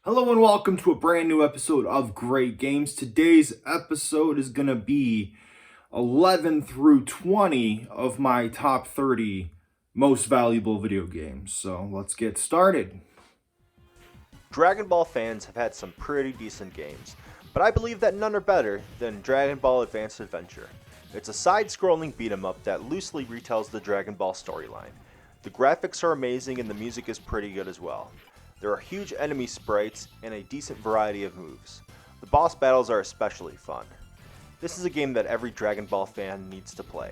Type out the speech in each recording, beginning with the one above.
Hello and welcome to a brand new episode of Great Games. Today's episode is going to be 11 through 20 of my top 30 most valuable video games. So let's get started. Dragon Ball fans have had some pretty decent games, but I believe that none are better than Dragon Ball Advanced Adventure. It's a side-scrolling beat-em-up that loosely retells the Dragon Ball storyline. The graphics are amazing and the music is pretty good as well. There are huge enemy sprites and a decent variety of moves. The boss battles are especially fun. This is a game that every Dragon Ball fan needs to play.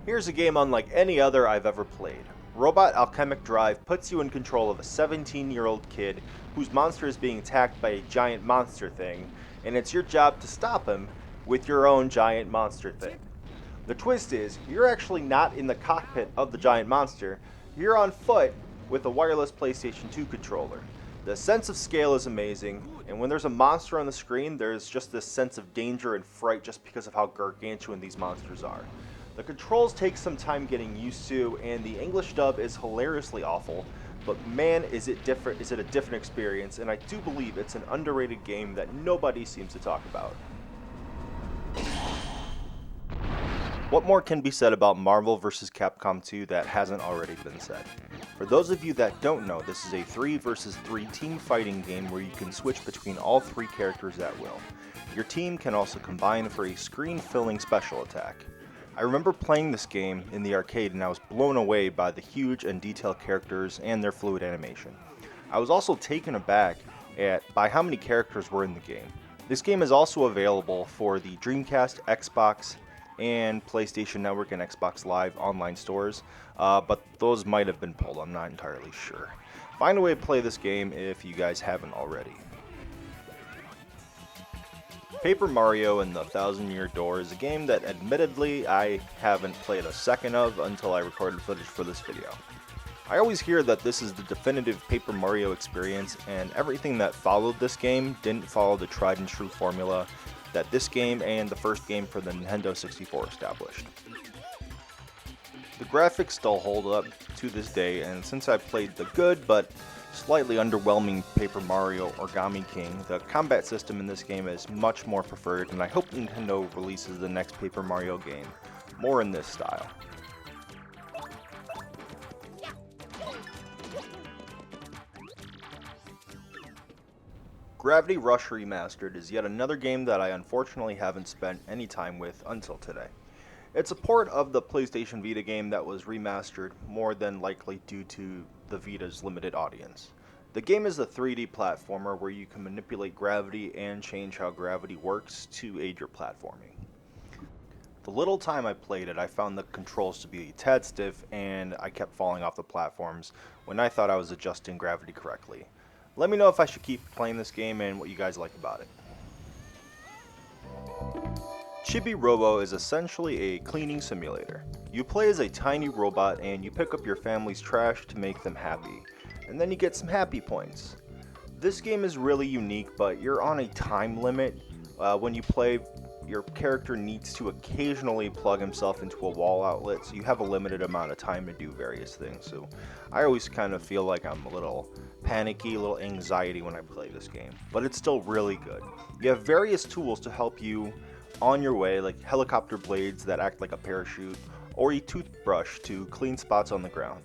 Here's a game unlike any other I've ever played. Robot Alchemic Drive puts you in control of a 17-year-old kid whose monster is being attacked by a giant monster thing, and it's your job to stop him with your own giant monster thing. The twist is, you're actually not in the cockpit of the giant monster, you're on foot with a wireless PlayStation 2 controller. The sense of scale is amazing, and when there's a monster on the screen, there's just this sense of danger and fright just because of how gargantuan these monsters are. The controls take some time getting used to, and the English dub is hilariously awful, but man is it a different experience, and I do believe it's an underrated game that nobody seems to talk about. What more can be said about Marvel vs. Capcom 2 that hasn't already been said? For those of you that don't know, this is a 3 vs. 3 team fighting game where you can switch between all 3 characters at will. Your team can also combine for a screen-filling special attack. I remember playing this game in the arcade and I was blown away by the huge and detailed characters and their fluid animation. I was also taken aback by how many characters were in the game. This game is also available for the Dreamcast, Xbox, and PlayStation Network and Xbox Live online stores, but those might have been pulled, I'm not entirely sure. Find a way to play this game if you guys haven't already. Paper Mario and the Thousand Year Door is a game that admittedly I haven't played a second of until I recorded footage for this video. I always hear that this is the definitive Paper Mario experience, and everything that followed this game didn't follow the tried and true formula that this game and the first game for the Nintendo 64 established. The graphics still hold up to this day, and since I played the good but slightly underwhelming Paper Mario Origami King, the combat system in this game is much more preferred, and I hope Nintendo releases the next Paper Mario game more in this style. Gravity Rush Remastered is yet another game that I unfortunately haven't spent any time with until today. It's a port of the PlayStation Vita game that was remastered, more than likely due to the Vita's limited audience. The game is a 3D platformer where you can manipulate gravity and change how gravity works to aid your platforming. The little time I played it, I found the controls to be a tad stiff and I kept falling off the platforms when I thought I was adjusting gravity correctly. Let me know if I should keep playing this game and what you guys like about it. CHIBI-ROBO is essentially a cleaning simulator. You play as a tiny robot and you pick up your family's trash to make them happy, and then you get some happy points. This game is really unique, but you're on a time limit. When you play, your character needs to occasionally plug himself into a wall outlet, so you have a limited amount of time to do various things. So I always kind of feel like I'm a little panicky, a little anxiety when I play this game, but it's still really good. You have various tools to help you on your way, like helicopter blades that act like a parachute, or a toothbrush to clean spots on the ground.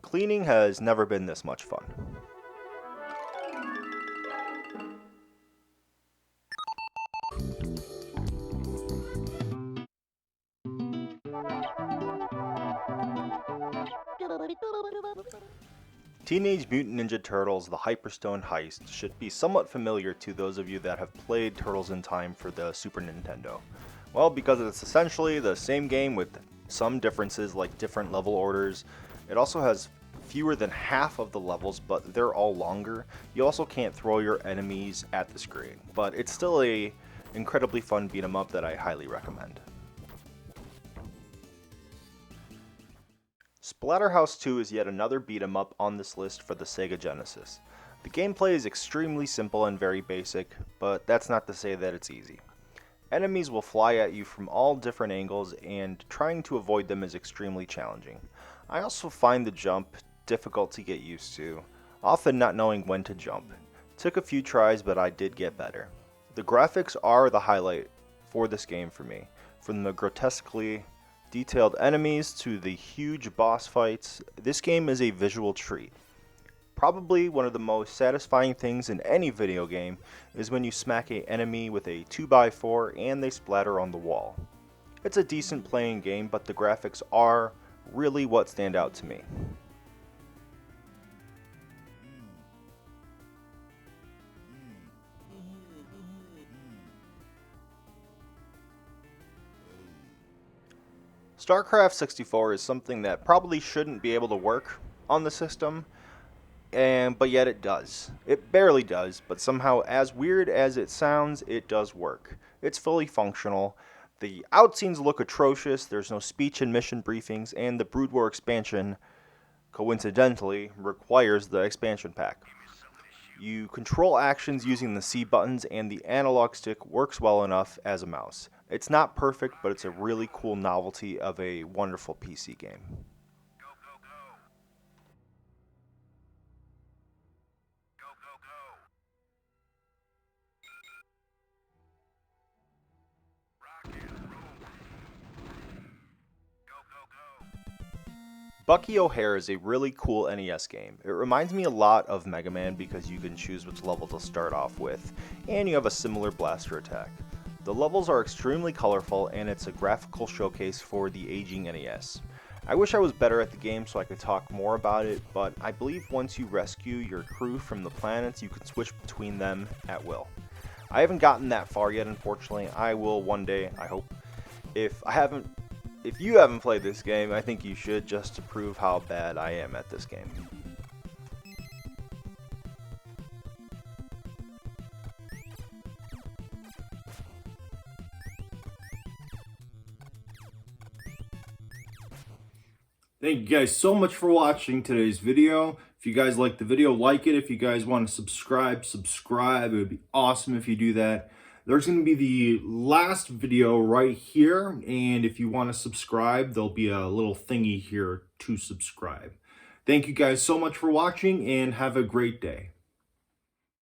Cleaning has never been this much fun. Teenage Mutant Ninja Turtles: The HYPERSTONE Heist should be somewhat familiar to those of you that have played Turtles in Time for the Super Nintendo. Well, because it's essentially the same game with some differences like different level orders. It also has fewer than half of the levels, but they're all longer. You also can't throw your enemies at the screen, but it's still a incredibly fun beat 'em up that I highly recommend. Splatterhouse 2 is yet another beat 'em up on this list for the Sega Genesis. The gameplay is extremely simple and very basic, but that's not to say that it's easy. Enemies will fly at you from all different angles, and trying to avoid them is extremely challenging. I also find the jump difficult to get used to, often not knowing when to jump. Took a few tries, but I did get better. The graphics are the highlight for this game for me. From the grotesquely detailed enemies to the huge boss fights, this game is a visual treat. Probably one of the most satisfying things in any video game is when you smack an enemy with a 2x4 and they splatter on the wall. It's a decent playing game, but the graphics are really what stand out to me. StarCraft 64 is something that probably shouldn't be able to work on the system, but yet it does. It barely does, but somehow, as weird as it sounds, it does work. It's fully functional. The outscenes look atrocious, there's no speech and mission briefings, and the Brood War expansion, coincidentally, requires the expansion pack. You control actions using the C buttons, and the analog stick works well enough as a mouse. It's not perfect, but it's a really cool novelty of a wonderful PC game. Bucky O'Hare is a really cool NES game. It reminds me a lot of Mega Man because you can choose which level to start off with, and you have a similar blaster attack. The levels are extremely colorful, and it's a graphical showcase for the aging NES. I wish I was better at the game so I could talk more about it, but I believe once you rescue your crew from the planets, you can switch between them at will. I haven't gotten that far yet, unfortunately. I will one day, I hope. If you haven't played this game, I think you should, just to prove how bad I am at this game. Thank you guys so much for watching today's video. If you guys like the video, like it. If you guys want to subscribe. It would be awesome if you do that. There's going to be the last video right here, and if you want to subscribe, there'll be a little thingy here to subscribe. Thank you guys so much for watching, and have a great day.